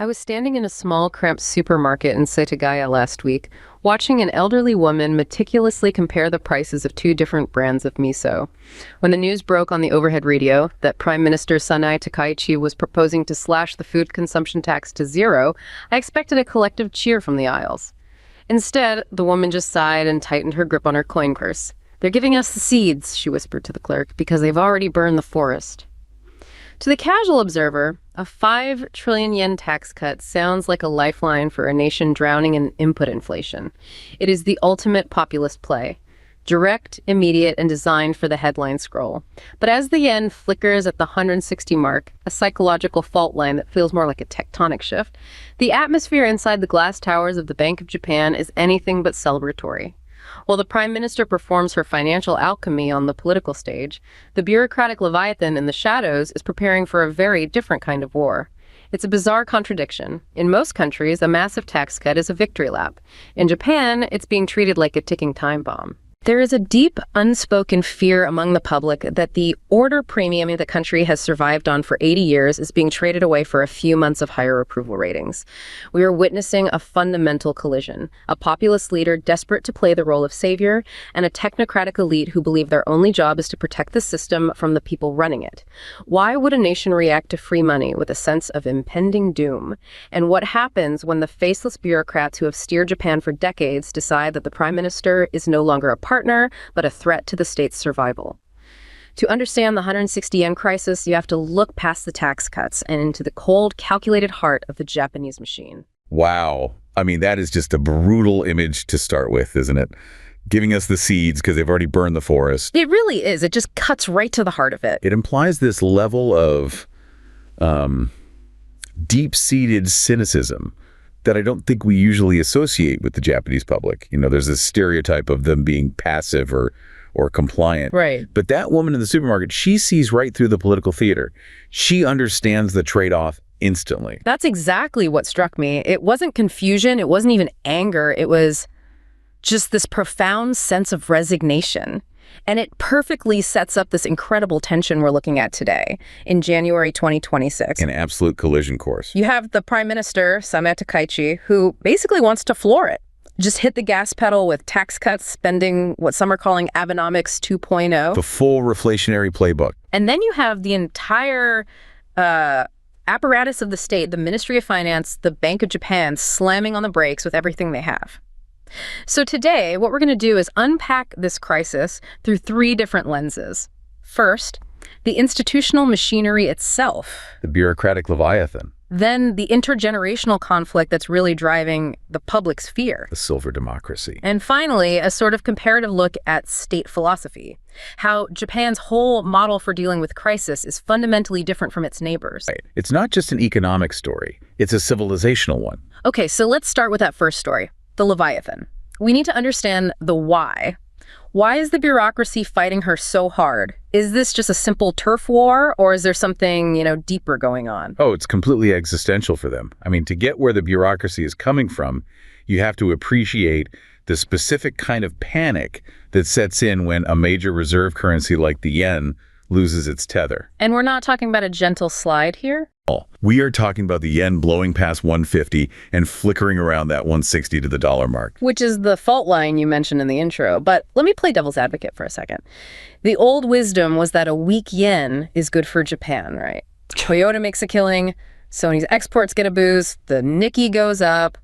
I was standing in a small, cramped supermarket in Setagaya last week, watching an elderly woman meticulously compare the prices of two different brands of miso. When the news broke on the overhead radio that Prime Minister Sanai Takai-Chi was proposing to slash the food consumption tax to zero, I expected a collective cheer from the aisles. Instead, the woman just sighed and tightened her grip on her coin purse. "They're giving us the seeds," she whispered to the clerk, "because they've already burned the forest." To the casual observer, a 5 trillion yen tax cut sounds like a lifeline for a nation drowning in input inflation. It is the ultimate populist play. Direct, immediate, and designed for the headline scroll. But as the yen flickers at the 160 mark, a psychological fault line that feels more like a tectonic shift, the atmosphere inside the glass towers of the Bank of Japan is anything but celebratory. While the Prime Minister performs her financial alchemy on the political stage, the bureaucratic Leviathan in the shadows is preparing for a very different kind of war. It's a bizarre contradiction. In most countries, a massive tax cut is a victory lap. In Japan, it's being treated like a ticking time bomb. There is a deep, unspoken fear among the public that the order premium the country has survived on for 80 years is being traded away for a few months of higher approval ratings. We are witnessing a fundamental collision, a populist leader desperate to play the role of savior, and a technocratic elite who believe their only job is to protect the system from the people running it. Why would a nation react to free money with a sense of impending doom? And what happens when the faceless bureaucrats who have steered Japan for decades decide that the Prime Minister is no longer a partner, but a threat to the state's survival? To understand the 160 yen crisis, you have to look past the tax cuts and into the cold, calculated heart of the Japanese machine. Wow. I mean, that is just a brutal image to start with, isn't it? Giving us the seeds because they've already burned the forest. It really is. It just cuts right to the heart of it. It implies this level of deep-seated cynicism that I don't think we usually associate with the Japanese public. You know, there's this stereotype of them being passive or compliant. Right. But that woman in the supermarket, she sees right through the political theater. She understands the trade-off instantly. That's exactly what struck me. It wasn't confusion. It wasn't even anger. It was just this profound sense of resignation. And it perfectly sets up this incredible tension we're looking at today in January 2026. An absolute collision course. You have the Prime Minister, Sanai Takai-Chi, who basically wants to floor it. Just hit the gas pedal with tax cuts, spending what some are calling Abenomics 2.0. The full reflationary playbook. And then you have the entire apparatus of the state, the Ministry of Finance, the Bank of Japan, slamming on the brakes with everything they have. So today, what we're going to do is unpack this crisis through 3 different lenses. First, the institutional machinery itself. The bureaucratic Leviathan. Then the intergenerational conflict that's really driving the public's fear. The silver democracy. And finally, a sort of comparative look at state philosophy. How Japan's whole model for dealing with crisis is fundamentally different from its neighbors. Right. It's not just an economic story. It's a civilizational one. Okay, so let's start with that first story. The Leviathan. We need to understand the why. Why is the bureaucracy fighting her so hard? Is this just a simple turf war, or is there something, deeper going on? Oh, it's completely existential for them. I mean, to get where the bureaucracy is coming from, you have to appreciate the specific kind of panic that sets in when a major reserve currency like the yen loses its tether. And we're not talking about a gentle slide here? We are talking about the yen blowing past 150 and flickering around that 160 to the dollar mark. Which is the fault line you mentioned in the intro. But let me play devil's advocate for a second. The old wisdom was that a weak yen is good for Japan, right? Toyota makes a killing, Sony's exports get a boost, the Nikkei goes up.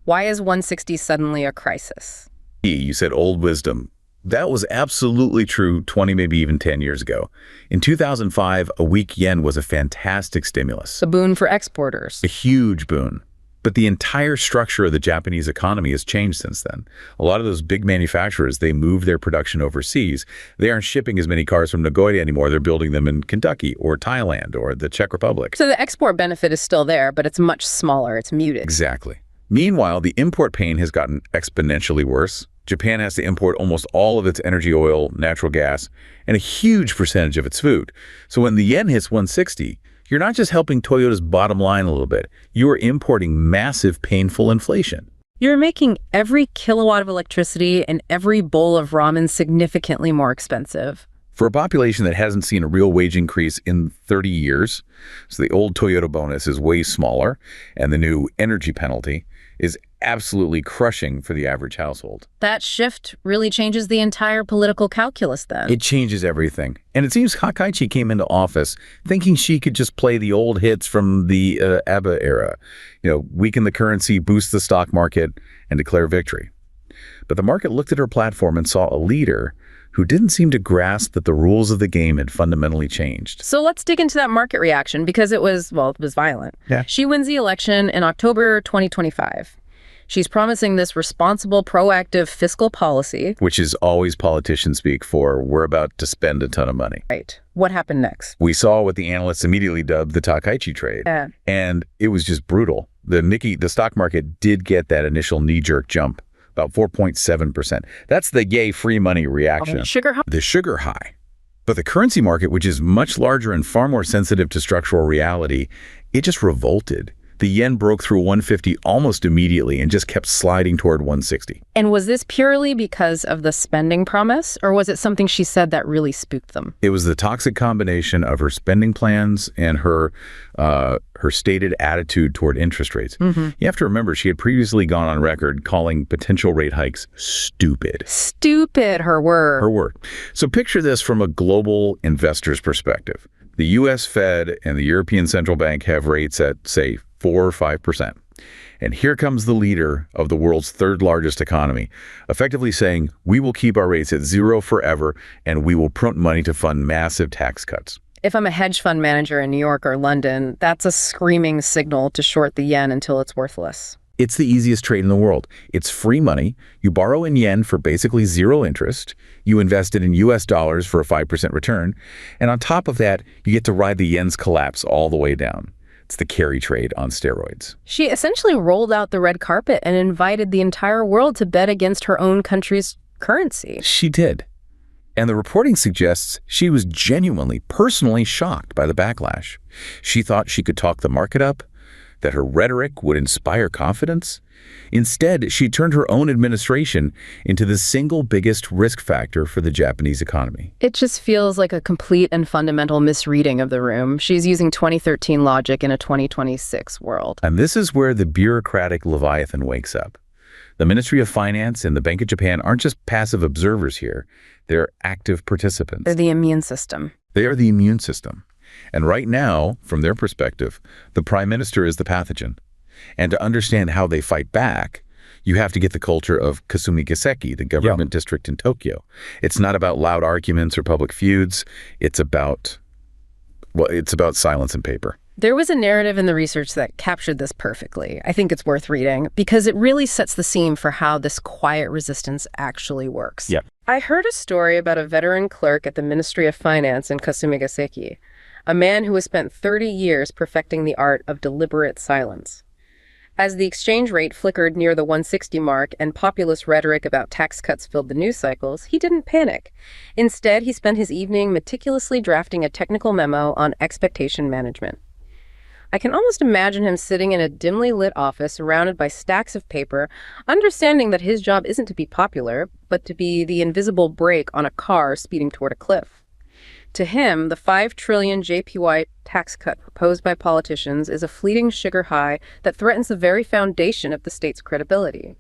Why is 160 suddenly a crisis? You said old wisdom. That was absolutely true 20, maybe even 10 years ago. In 2005, a weak yen was a fantastic stimulus. A boon for exporters. A huge boon. But the entire structure of the Japanese economy has changed since then. A lot of those big manufacturers, they moved their production overseas. They aren't shipping as many cars from Nagoya anymore. They're building them in Kentucky or Thailand or the Czech Republic. So the export benefit is still there, but it's much smaller. It's muted. Exactly. Meanwhile, the import pain has gotten exponentially worse. Japan has to import almost all of its energy, oil, natural gas, and a huge percentage of its food. So when the yen hits 160, you're not just helping Toyota's bottom line a little bit. You are importing massive, painful inflation. You're making every kilowatt of electricity and every bowl of ramen significantly more expensive. For a population that hasn't seen a real wage increase in 30 years, so the old Toyota bonus is way smaller, and the new energy penalty is absolutely crushing for the average household. That shift really changes the entire political calculus then. It changes everything. And it seems Takai-Chi came into office thinking she could just play the old hits from the Abe era. Weaken the currency, boost the stock market, and declare victory. But the market looked at her platform and saw a leader who didn't seem to grasp that the rules of the game had fundamentally changed. So let's dig into that market reaction because it was violent. Yeah. She wins the election in October 2025. She's promising this responsible, proactive fiscal policy. Which is always politicians speak for, we're about to spend a ton of money. Right. What happened next? We saw what the analysts immediately dubbed the Takai-Chi trade. Yeah. And it was just brutal. The stock market did get that initial knee-jerk jump, about 4.7%. That's the yay free money reaction. The sugar high. The sugar high. But the currency market, which is much larger and far more sensitive to structural reality, it just revolted. The yen broke through 150 almost immediately and just kept sliding toward 160. And was this purely because of the spending promise, or was it something she said that really spooked them? It was the toxic combination of her spending plans and her stated attitude toward interest rates. Mm-hmm. You have to remember, she had previously gone on record calling potential rate hikes stupid. Stupid, her word. Her word. So picture this from a global investor's perspective. The U.S. Fed and the European Central Bank have rates at, say, 4 or 5%. And here comes the leader of the world's third largest economy, effectively saying, we will keep our rates at 0 forever, and we will print money to fund massive tax cuts. If I'm a hedge fund manager in New York or London, that's a screaming signal to short the yen until it's worthless. It's the easiest trade in the world. It's free money. You borrow in yen for basically 0 interest. You invest it in US dollars for a 5% return. And on top of that, you get to ride the yen's collapse all the way down. It's the carry trade on steroids. She essentially rolled out the red carpet and invited the entire world to bet against her own country's currency. She did. And the reporting suggests she was genuinely, personally shocked by the backlash. She thought she could talk the market up, that her rhetoric would inspire confidence. Instead, she turned her own administration into the single biggest risk factor for the Japanese economy. It just feels like a complete and fundamental misreading of the room. She's using 2013 logic in a 2026 world. And this is where the bureaucratic Leviathan wakes up. The Ministry of Finance and the Bank of Japan aren't just passive observers here. They're active participants. They're the immune system. They are the immune system. And right now, from their perspective, the Prime Minister is the pathogen. And to understand how they fight back, you have to get the culture of Kasumigaseki, the government district in Tokyo. It's not about loud arguments or public feuds. It's about silence and paper. There was a narrative in the research that captured this perfectly. I think it's worth reading because it really sets the scene for how this quiet resistance actually works. Yeah. I heard a story about a veteran clerk at the Ministry of Finance in Kasumigaseki, a man who has spent 30 years perfecting the art of deliberate silence. As the exchange rate flickered near the 160 mark and populist rhetoric about tax cuts filled the news cycles, he didn't panic. Instead, he spent his evening meticulously drafting a technical memo on expectation management. I can almost imagine him sitting in a dimly lit office surrounded by stacks of paper, understanding that his job isn't to be popular, but to be the invisible brake on a car speeding toward a cliff. To him, the 5 trillion JPY tax cut proposed by politicians is a fleeting sugar high that threatens the very foundation of the state's credibility.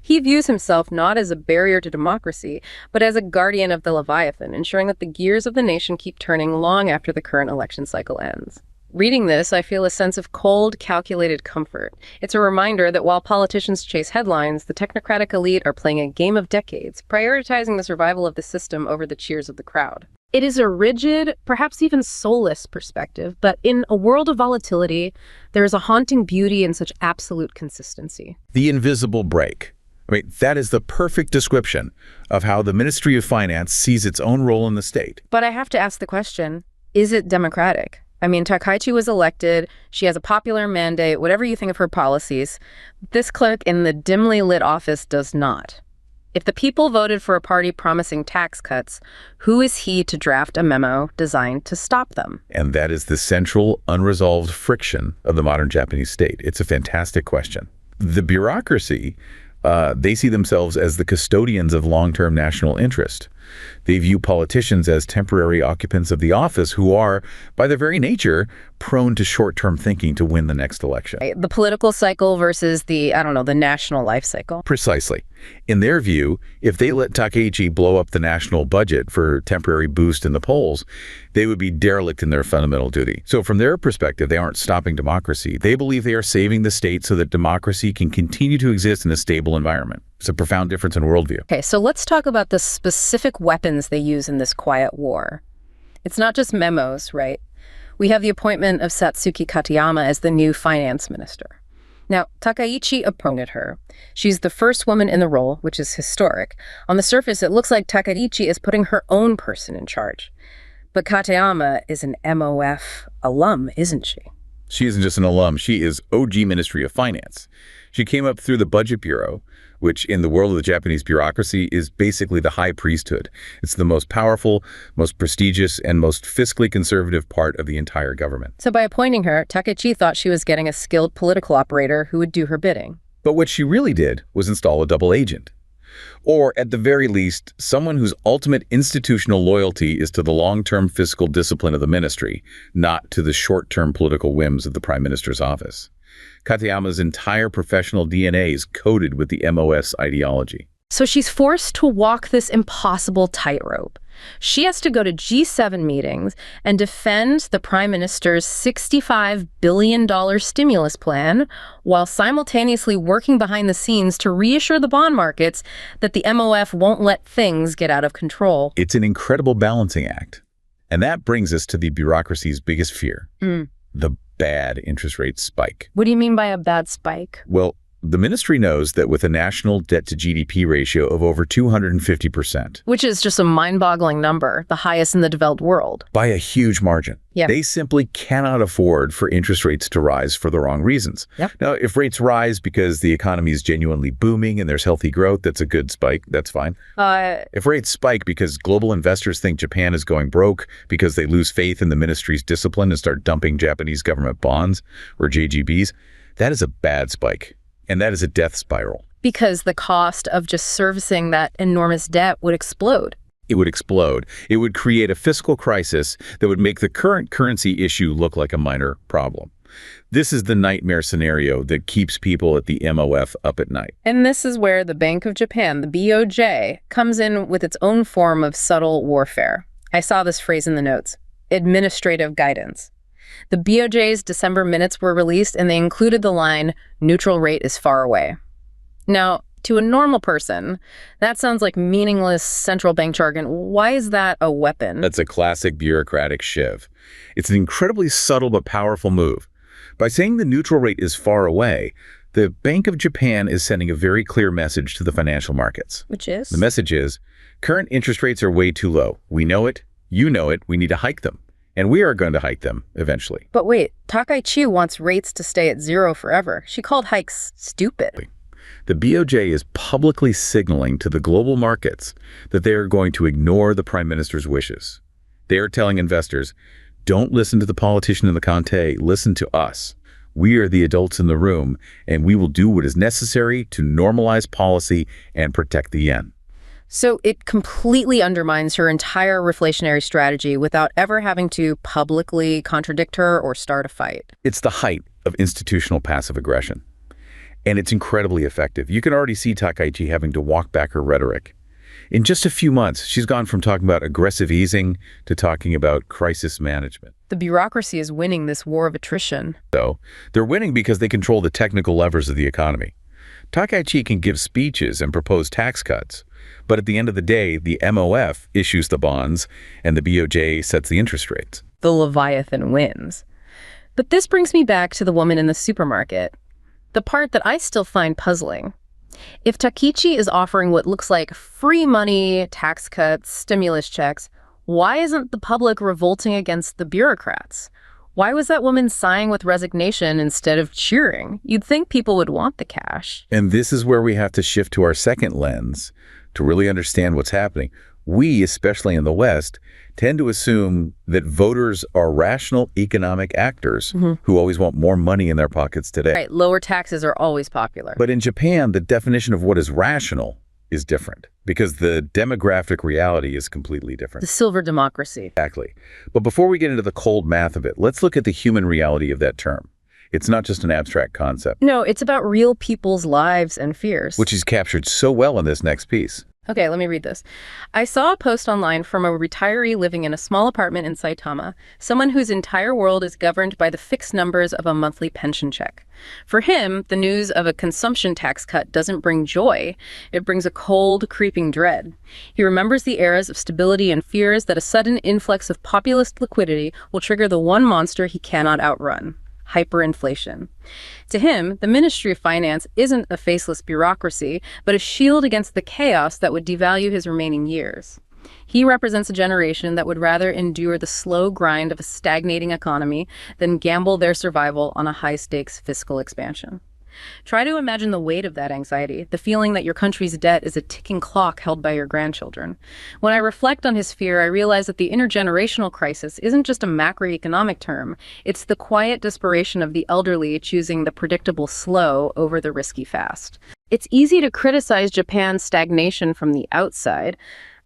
He views himself not as a barrier to democracy, but as a guardian of the Leviathan, ensuring that the gears of the nation keep turning long after the current election cycle ends. Reading this, I feel a sense of cold, calculated comfort. It's a reminder that while politicians chase headlines, the technocratic elite are playing a game of decades, prioritizing the survival of the system over the cheers of the crowd. It is a rigid, perhaps even soulless perspective, but in a world of volatility, there is a haunting beauty in such absolute consistency. The invisible brake. I mean, that is the perfect description of how the Ministry of Finance sees its own role in the state. But I have to ask the question, is it democratic? I mean, Takai-Chi was elected, she has a popular mandate, whatever you think of her policies. This clerk in the dimly lit office does not. If the people voted for a party promising tax cuts, who is he to draft a memo designed to stop them? And that is the central, unresolved friction of the modern Japanese state. It's a fantastic question. The bureaucracy, they see themselves as the custodians of long-term national interest. They view politicians as temporary occupants of the office who are, by their very nature, prone to short-term thinking to win the next election. Right, the political cycle versus the, I don't know, the national life cycle. Precisely. In their view, if they let Takai-Chi blow up the national budget for a temporary boost in the polls, they would be derelict in their fundamental duty. So from their perspective, they aren't stopping democracy. They believe they are saving the state so that democracy can continue to exist in a stable environment. It's a profound difference in worldview. Okay, so let's talk about the specific weapons they use in this quiet war. It's not just memos, right? We have the appointment of Satsuki Katayama as the new finance minister. Now, Takai-Chi appointed her. She's the first woman in the role, which is historic. On the surface, it looks like Takai-Chi is putting her own person in charge. But Katayama is an MOF alum, isn't she? She isn't just an alum. She is OG Ministry of Finance. She came up through the Budget Bureau, which in the world of the Japanese bureaucracy is basically the high priesthood. It's the most powerful, most prestigious, and most fiscally conservative part of the entire government. So by appointing her, Takai-Chi thought she was getting a skilled political operator who would do her bidding. But what she really did was install a double agent. Or, at the very least, someone whose ultimate institutional loyalty is to the long-term fiscal discipline of the ministry, not to the short-term political whims of the Prime Minister's office. Katayama's entire professional DNA is coded with the MOS ideology. So she's forced to walk this impossible tightrope. She has to go to G7 meetings and defend the Prime Minister's $65 billion stimulus plan while simultaneously working behind the scenes to reassure the bond markets that the MOF won't let things get out of control. It's an incredible balancing act. And that brings us to the bureaucracy's biggest fear, the bad interest rate spike. What do you mean by a bad spike? Well, the ministry knows that with a national debt-to-GDP ratio of over 250%, which is just a mind-boggling number, the highest in the developed world. By a huge margin. Yeah. They simply cannot afford for interest rates to rise for the wrong reasons. Yep. Now, if rates rise because the economy is genuinely booming and there's healthy growth, that's a good spike. That's fine. If rates spike because global investors think Japan is going broke because they lose faith in the ministry's discipline and start dumping Japanese government bonds, or JGBs, that is a bad spike. And that is a death spiral. Because the cost of just servicing that enormous debt would explode. It would explode. It would create a fiscal crisis that would make the current currency issue look like a minor problem. This is the nightmare scenario that keeps people at the MOF up at night. And this is where the Bank of Japan, the BOJ, comes in with its own form of subtle warfare. I saw this phrase in the notes: administrative guidance. The BOJ's December minutes were released, and they included the line, "neutral rate is far away." Now, to a normal person, that sounds like meaningless central bank jargon. Why is that a weapon? That's a classic bureaucratic shiv. It's an incredibly subtle but powerful move. By saying the neutral rate is far away, the Bank of Japan is sending a very clear message to the financial markets. Which is? The message is, current interest rates are way too low. We know it. You know it. We need to hike them. And we are going to hike them eventually. But wait, Takai-Chi wants rates to stay at zero forever. She called hikes stupid. The BOJ is publicly signaling to the global markets that they are going to ignore the Prime Minister's wishes. They are telling investors, don't listen to the politician in the Conte, listen to us. We are the adults in the room, and we will do what is necessary to normalize policy and protect the yen. So it completely undermines her entire reflationary strategy without ever having to publicly contradict her or start a fight. It's the height of institutional passive aggression. And it's incredibly effective. You can already see Takai-Chi having to walk back her rhetoric. In just a few months, she's gone from talking about aggressive easing to talking about crisis management. The bureaucracy is winning this war of attrition. So, they're winning because they control the technical levers of the economy. Takai-Chi can give speeches and propose tax cuts, but at the end of the day, the MOF issues the bonds and the BOJ sets the interest rates. The Leviathan wins. But this brings me back to the woman in the supermarket. The part that I still find puzzling. If Takai-Chi is offering what looks like free money, tax cuts, stimulus checks, why isn't the public revolting against the bureaucrats? Why was that woman sighing with resignation instead of cheering? You'd think people would want the cash. And this is where we have to shift to our second lens to really understand what's happening. We, especially in the West, tend to assume that voters are rational economic actors who always want more money in their pockets today. Right, lower taxes are always popular. But in Japan, the definition of what is rational is different because the demographic reality is completely different. The silver democracy. Exactly. But before we get into the cold math of it, let's look at the human reality of that term. It's not just an abstract concept. No, it's about real people's lives and fears. Which is captured so well in this next piece. Okay, let me read this. I saw a post online from a retiree living in a small apartment in Saitama, someone whose entire world is governed by the fixed numbers of a monthly pension check. For him, the news of a consumption tax cut doesn't bring joy. It brings a cold, creeping dread. He remembers the eras of stability and fears that a sudden influx of populist liquidity will trigger the one monster he cannot outrun: hyperinflation. To him, the Ministry of Finance isn't a faceless bureaucracy, but a shield against the chaos that would devalue his remaining years. He represents a generation that would rather endure the slow grind of a stagnating economy than gamble their survival on a high-stakes fiscal expansion. Try to imagine the weight of that anxiety, the feeling that your country's debt is a ticking clock held by your grandchildren. When I reflect on his fear, I realize that the intergenerational crisis isn't just a macroeconomic term. It's the quiet desperation of the elderly choosing the predictable slow over the risky fast. It's easy to criticize Japan's stagnation from the outside,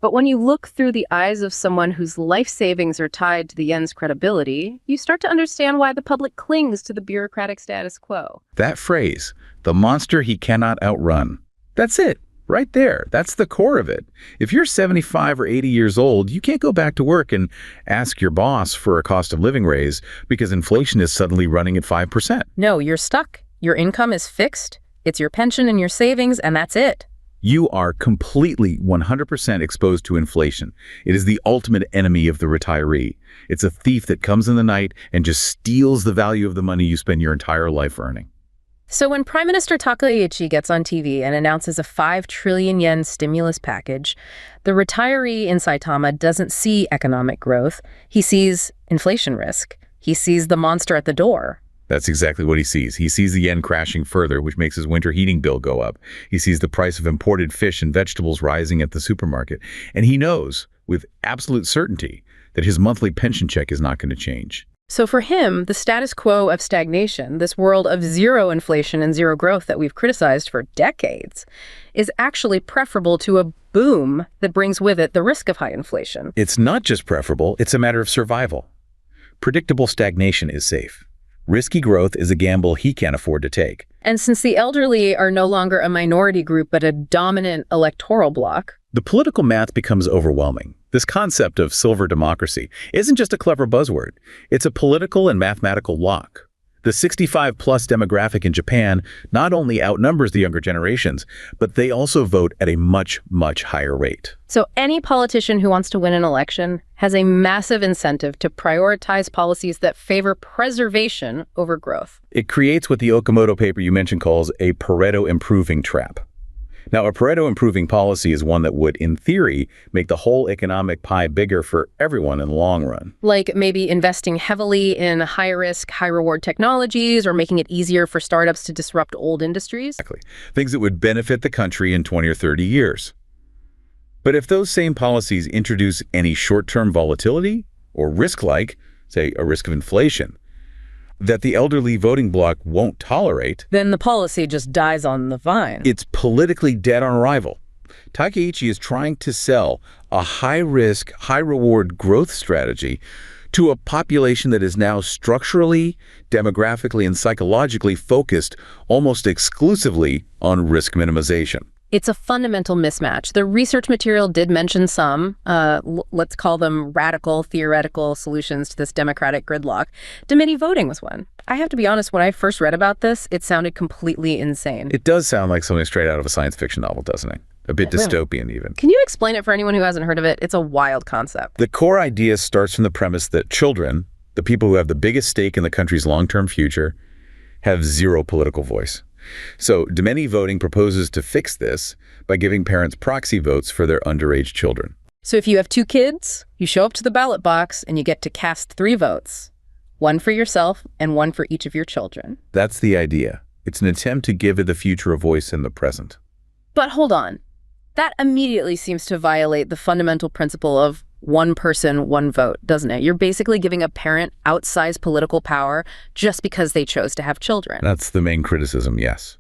but when you look through the eyes of someone whose life savings are tied to the yen's credibility, you start to understand why the public clings to the bureaucratic status quo. That phrase, the monster he cannot outrun, that's it, right there. That's the core of it. If you're 75 or 80 years old, you can't go back to work and ask your boss for a cost of living raise because inflation is suddenly running at 5%. No, you're stuck. Your income is fixed. It's your pension and your savings, and that's it. You are completely 100% exposed to inflation. It is the ultimate enemy of the retiree. It's a thief that comes in the night and just steals the value of the money you spend your entire life earning. So when Prime Minister Takai-Chi gets on TV and announces a 5 trillion yen stimulus package, the retiree in Saitama doesn't see economic growth. He sees inflation risk. He sees the monster at the door. That's exactly what he sees. He sees the yen crashing further, which makes his winter heating bill go up. He sees the price of imported fish and vegetables rising at the supermarket. And he knows with absolute certainty that his monthly pension check is not going to change. So for him, the status quo of stagnation, this world of zero inflation and zero growth that we've criticized for decades, is actually preferable to a boom that brings with it the risk of high inflation. It's not just preferable, it's a matter of survival. Predictable stagnation is safe. Risky growth is a gamble he can't afford to take. And since the elderly are no longer a minority group but a dominant electoral bloc, the political math becomes overwhelming. This concept of silver democracy isn't just a clever buzzword. It's a political and mathematical lock. The 65-plus demographic in Japan not only outnumbers the younger generations, but they also vote at a much, much higher rate. So any politician who wants to win an election has a massive incentive to prioritize policies that favor preservation over growth. It creates what the Okamoto paper you mentioned calls a Pareto improving trap. Now, a Pareto improving policy is one that would, in theory, make the whole economic pie bigger for everyone in the long run. Like maybe investing heavily in high-risk, high-reward technologies or making it easier for startups to disrupt old industries. Exactly. Things that would benefit the country in 20 or 30 years. But if those same policies introduce any short-term volatility or risk like, say, a risk of inflation, that the elderly voting bloc won't tolerate, then the policy just dies on the vine. It's politically dead on arrival. Takai-Chi is trying to sell a high-risk, high-reward growth strategy to a population that is now structurally, demographically, and psychologically focused almost exclusively on risk minimization. It's a fundamental mismatch. The research material did mention some, let's call them radical theoretical solutions to this democratic gridlock. Dimity voting was one. I have to be honest, when I first read about this, it sounded completely insane. It does sound like something straight out of a science fiction novel, doesn't it? A bit dystopian even. Can you explain it for anyone who hasn't heard of it? It's a wild concept. The core idea starts from the premise that children, the people who have the biggest stake in the country's long-term future, have zero political voice. So Dimity voting proposes to fix this by giving parents proxy votes for their underage children. So if you have 2 kids, you show up to the ballot box and you get to cast 3 votes, 1 for yourself and 1 for each of your children. That's the idea. It's an attempt to give the future a voice in the present. But hold on. That immediately seems to violate the fundamental principle of 1 person, 1 vote, doesn't it? You're basically giving a parent outsized political power just because they chose to have children. That's the main criticism, yes.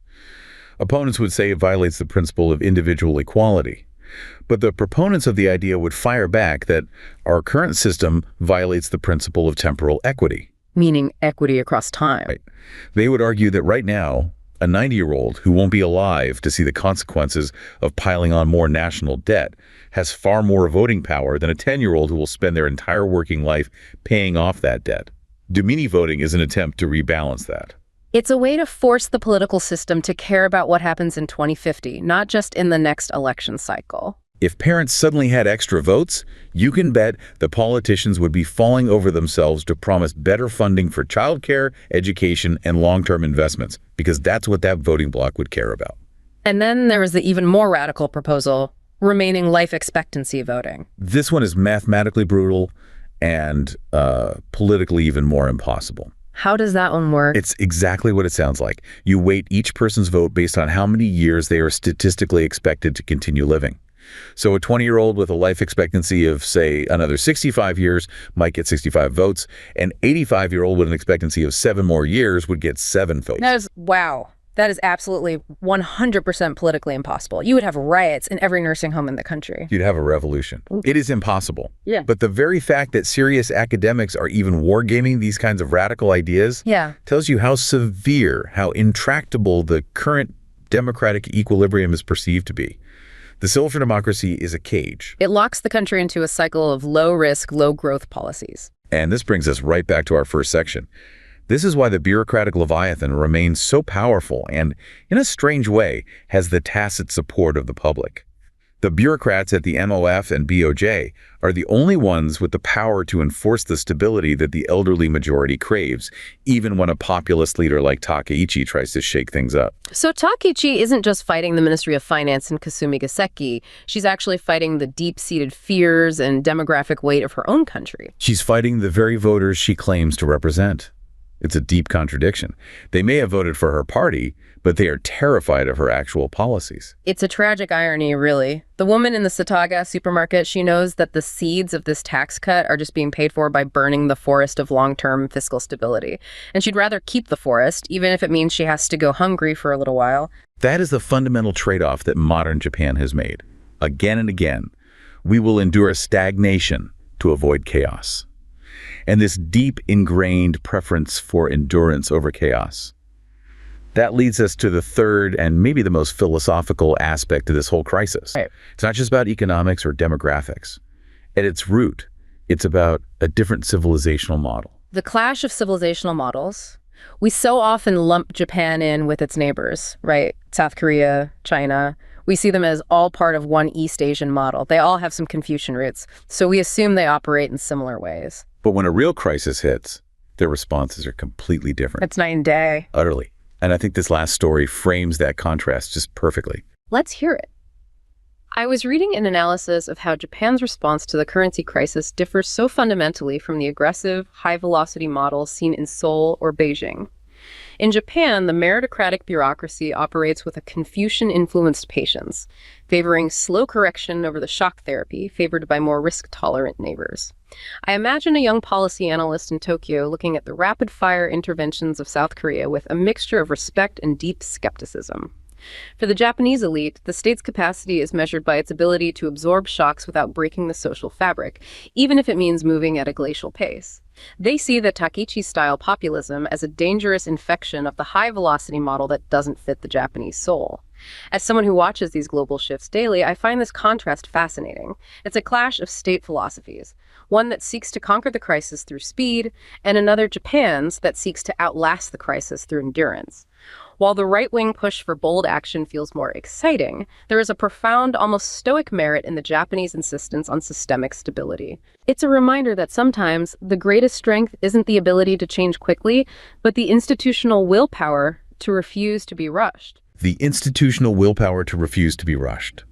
Opponents would say it violates the principle of individual equality. But the proponents of the idea would fire back that our current system violates the principle of temporal equity. Meaning equity across time. Right. They would argue that right now, a 90-year-old who won't be alive to see the consequences of piling on more national debt has far more voting power than a 10-year-old who will spend their entire working life paying off that debt. Domini voting is an attempt to rebalance that. It's a way to force the political system to care about what happens in 2050, not just in the next election cycle. If parents suddenly had extra votes, you can bet the politicians would be falling over themselves to promise better funding for childcare, education, and long-term investments, because that's what that voting bloc would care about. And then there was the even more radical proposal, remaining life expectancy voting. This one is mathematically brutal and politically even more impossible. How does that one work? It's exactly what it sounds like. You weight each person's vote based on how many years they are statistically expected to continue living. So a 20-year-old with a life expectancy of, say, another 65 years might get 65 votes. An 85-year-old with an expectancy of 7 more years would get 7 votes. Wow. That is absolutely 100% politically impossible. You would have riots in every nursing home in the country. You'd have a revolution. It is impossible. Yeah. But the very fact that serious academics are even wargaming these kinds of radical ideas tells you how severe, how intractable the current democratic equilibrium is perceived to be. The civil for democracy is a cage. It locks the country into a cycle of low-risk, low-growth policies. And this brings us right back to our first section. This is why the bureaucratic Leviathan remains so powerful and, in a strange way, has the tacit support of the public. The bureaucrats at the MOF and BOJ are the only ones with the power to enforce the stability that the elderly majority craves, even when a populist leader like Takai-Chi tries to shake things up. So Takai-Chi isn't just fighting the Ministry of Finance in Kasumigaseki. She's actually fighting the deep-seated fears and demographic weight of her own country. She's fighting the very voters she claims to represent. It's a deep contradiction. They may have voted for her party, but they are terrified of her actual policies. It's a tragic irony, really. The woman in the Sataga supermarket, she knows that the seeds of this tax cut are just being paid for by burning the forest of long-term fiscal stability. And she'd rather keep the forest, even if it means she has to go hungry for a little while. That is the fundamental trade-off that modern Japan has made. Again and again, we will endure stagnation to avoid chaos. And this deep ingrained preference for endurance over chaos. That leads us to the third and maybe the most philosophical aspect of this whole crisis. Right. It's not just about economics or demographics. At its root, it's about a different civilizational model. The clash of civilizational models. We so often lump Japan in with its neighbors, right? South Korea, China. We see them as all part of one East Asian model. They all have some Confucian roots, so we assume they operate in similar ways. But when a real crisis hits, their responses are completely different. It's night and day. Utterly. And I think this last story frames that contrast just perfectly. Let's hear it. I was reading an analysis of how Japan's response to the currency crisis differs so fundamentally from the aggressive, high-velocity model seen in Seoul or Beijing. In Japan, the meritocratic bureaucracy operates with a Confucian-influenced patience, favoring slow correction over the shock therapy favored by more risk-tolerant neighbors. I imagine a young policy analyst in Tokyo looking at the rapid-fire interventions of South Korea with a mixture of respect and deep skepticism. For the Japanese elite, the state's capacity is measured by its ability to absorb shocks without breaking the social fabric, even if it means moving at a glacial pace. They see the Takai-Chi-style populism as a dangerous infection of the high-velocity model that doesn't fit the Japanese soul. As someone who watches these global shifts daily, I find this contrast fascinating. It's a clash of state philosophies, one that seeks to conquer the crisis through speed, and another, Japan's, that seeks to outlast the crisis through endurance. While the right-wing push for bold action feels more exciting, there is a profound, almost stoic merit in the Japanese insistence on systemic stability. It's a reminder that sometimes the greatest strength isn't the ability to change quickly, but the institutional willpower to refuse to be rushed. The institutional willpower to refuse to be rushed.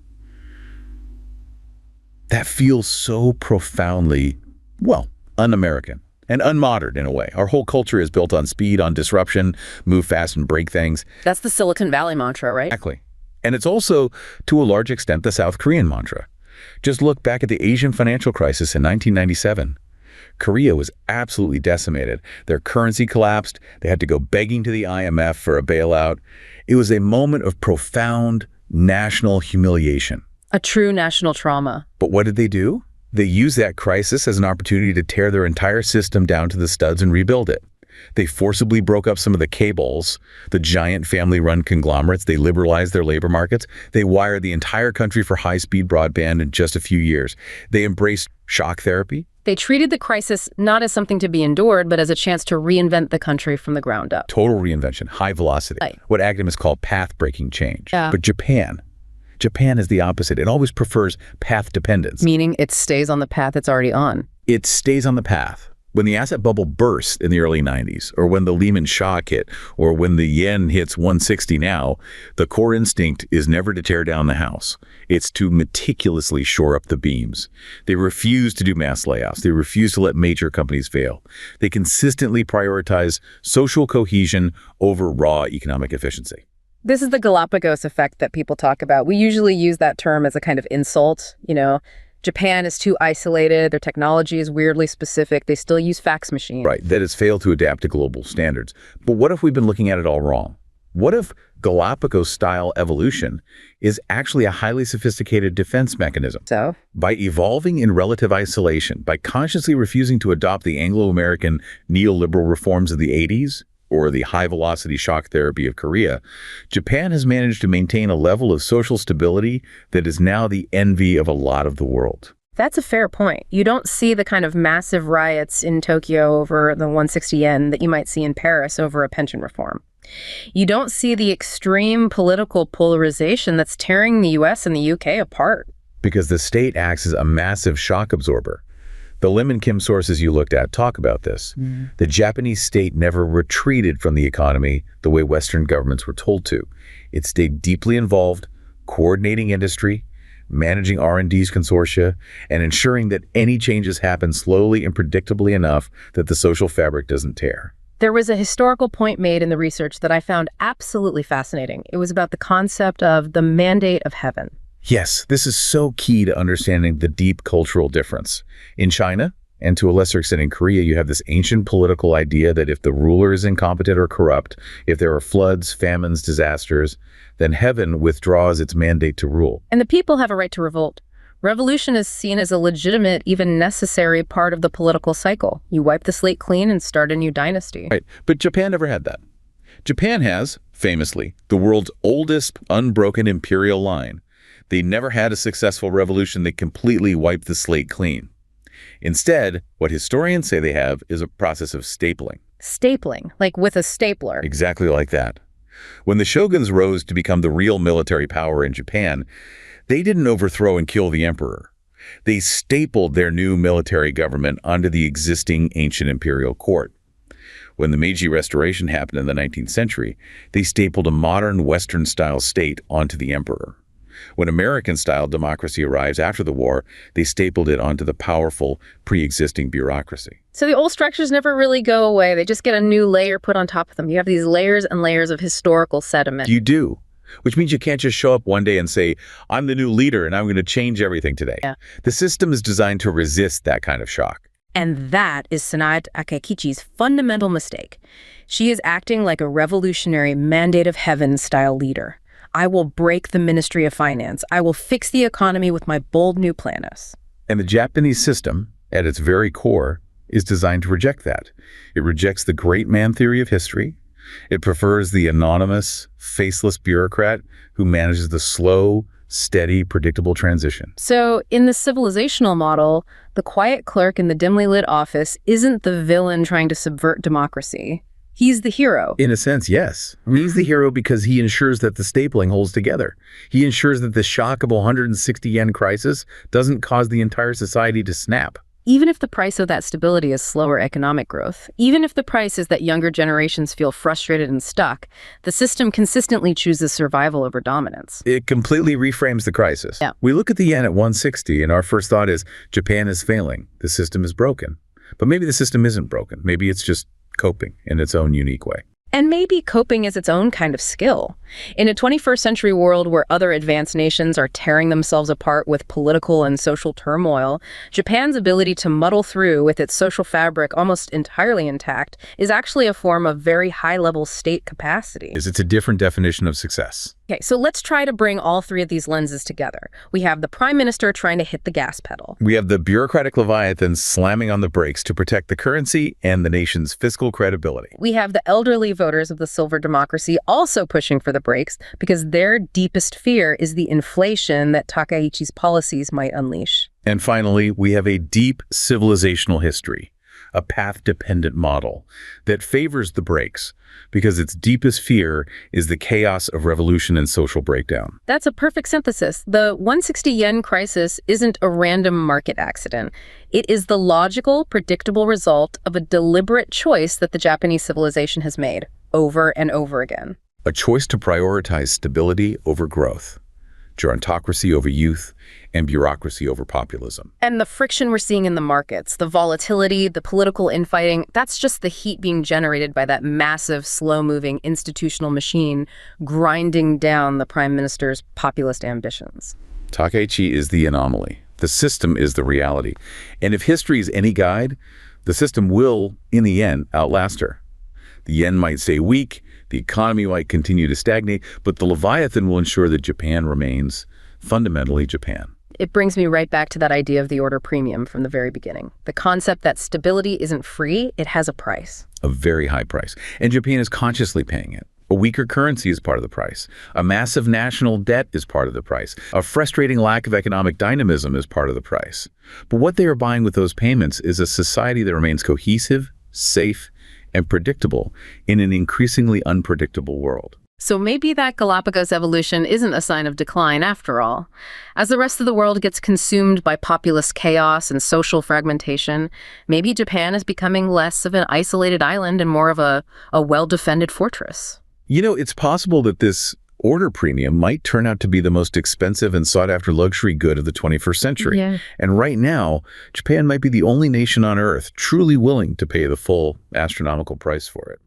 That feels so profoundly, well, un-American. And unmodern in a way. Our whole culture is built on speed, on disruption, move fast and break things. That's the Silicon Valley mantra, right? Exactly. And it's also, to a large extent, the South Korean mantra. Just look back at the Asian financial crisis in 1997. Korea was absolutely decimated. Their currency collapsed. They had to go begging to the IMF for a bailout. It was a moment of profound national humiliation. A true national trauma. But what did they do? They used that crisis as an opportunity to tear their entire system down to the studs and rebuild it. They forcibly broke up some of the cables, the giant family-run conglomerates. They liberalized their labor markets. They wired the entire country for high-speed broadband in just a few years. They embraced shock therapy. They treated the crisis not as something to be endured, but as a chance to reinvent the country from the ground up. Total reinvention, high velocity, Right. what academics call path-breaking change. Yeah. But Japan is the opposite. It always prefers path dependence. Meaning it stays on the path it's already on. It stays on the path. When the asset bubble burst in the early 90s, or when the Lehman shock hit, or when the yen hits 160 now, the core instinct is never to tear down the house. It's to meticulously shore up the beams. They refuse to do mass layoffs. They refuse to let major companies fail. They consistently prioritize social cohesion over raw economic efficiency. This is the Galapagos effect that people talk about. We usually use that term as a kind of insult. Japan is too isolated. Their technology is weirdly specific. They still use fax machines. Right, that has failed to adapt to global standards. But what if we've been looking at it all wrong? What if Galapagos-style evolution is actually a highly sophisticated defense mechanism? So? By evolving in relative isolation, by consciously refusing to adopt the Anglo-American neoliberal reforms of the 80s, or the high-velocity shock therapy of Korea, Japan has managed to maintain a level of social stability that is now the envy of a lot of the world. That's a fair point. You don't see the kind of massive riots in Tokyo over the 160 yen that you might see in Paris over a pension reform. You don't see the extreme political polarization that's tearing the US and the UK apart. Because the state acts as a massive shock absorber. The Lim and Kim sources you looked at talk about this. The Japanese state never retreated from the economy the way Western governments were told to. It stayed deeply involved, coordinating industry, managing R&D's consortia, and ensuring that any changes happen slowly and predictably enough that the social fabric doesn't tear. There was a historical point made in the research that I found absolutely fascinating. It was about the concept of the mandate of heaven. Yes, this is so key to understanding the deep cultural difference. In China, and to a lesser extent in Korea, you have this ancient political idea that if the ruler is incompetent or corrupt, if there are floods, famines, disasters, then heaven withdraws its mandate to rule. And the people have a right to revolt. Revolution is seen as a legitimate, even necessary part of the political cycle. You wipe the slate clean and start a new dynasty. Right, but Japan never had that. Japan has, famously, the world's oldest unbroken imperial line. They never had a successful revolution that completely wiped the slate clean. Instead, what historians say they have is a process of stapling. Stapling, like with a stapler. Exactly like that. When the shoguns rose to become the real military power in Japan, they didn't overthrow and kill the emperor. They stapled their new military government onto the existing ancient imperial court. When the Meiji Restoration happened in the 19th century, they stapled a modern Western-style state onto the emperor. When American-style democracy arrives after the war, they stapled it onto the powerful, pre-existing bureaucracy. So the old structures never really go away. They just get a new layer put on top of them. You have these layers and layers of historical sediment. You do, which means you can't just show up one day and say, I'm the new leader and I'm going to change everything today. Yeah. The system is designed to resist that kind of shock. And that is Sanai Takai-Chi's fundamental mistake. She is acting like a revolutionary mandate of heaven-style leader. I will break the Ministry of Finance. I will fix the economy with my bold new plans. And the Japanese system, at its very core, is designed to reject that. It rejects the great man theory of history. It prefers the anonymous, faceless bureaucrat who manages the slow, steady, predictable transition. So in the civilizational model, the quiet clerk in the dimly lit office isn't the villain trying to subvert democracy. He's the hero. In a sense, yes. He's the hero because he ensures that the stapling holds together. He ensures that the shock of a 160 yen crisis doesn't cause the entire society to snap. Even if the price of that stability is slower economic growth, even if the price is that younger generations feel frustrated and stuck, the system consistently chooses survival over dominance. It completely reframes the crisis. Yeah. We look at the yen at 160 and our first thought is, Japan is failing. The system is broken. But maybe the system isn't broken. Maybe it's just coping in its own unique way. And maybe coping is its own kind of skill. In a 21st century world where other advanced nations are tearing themselves apart with political and social turmoil, Japan's ability to muddle through with its social fabric almost entirely intact is actually a form of very high-level state capacity. It's a different definition of success. Okay, so let's try to bring all three of these lenses together. We have the Prime Minister trying to hit the gas pedal. We have the bureaucratic Leviathan slamming on the brakes to protect the currency and the nation's fiscal credibility. We have the elderly voters of the silver democracy also pushing for the brakes because their deepest fear is the inflation that Takai-Chi's policies might unleash. And finally, we have a deep civilizational history, a path-dependent model that favors the brakes because its deepest fear is the chaos of revolution and social breakdown. That's a perfect synthesis. The 160 yen crisis isn't a random market accident. It is the logical, predictable result of a deliberate choice that the Japanese civilization has made over and over again. A choice to prioritize stability over growth, gerontocracy over youth, and bureaucracy over populism. And the friction we're seeing in the markets, the volatility, the political infighting, that's just the heat being generated by that massive, slow-moving institutional machine grinding down the Prime Minister's populist ambitions. Takai-Chi is the anomaly. The system is the reality. And if history is any guide, the system will, in the end, outlast her. The yen might stay weak, the economy might continue to stagnate, but the Leviathan will ensure that Japan remains fundamentally Japan. It brings me right back to that idea of the order premium from the very beginning. The concept that stability isn't free, it has a price. A very high price. And Japan is consciously paying it. A weaker currency is part of the price. A massive national debt is part of the price. A frustrating lack of economic dynamism is part of the price. But what they are buying with those payments is a society that remains cohesive, safe, and predictable in an increasingly unpredictable world. So maybe that Galapagos evolution isn't a sign of decline after all. As the rest of the world gets consumed by populist chaos and social fragmentation, maybe Japan is becoming less of an isolated island and more of a well-defended fortress. You know, it's possible that this order premium might turn out to be the most expensive and sought-after luxury good of the 21st century. Yeah. And right now, Japan might be the only nation on Earth truly willing to pay the full astronomical price for it.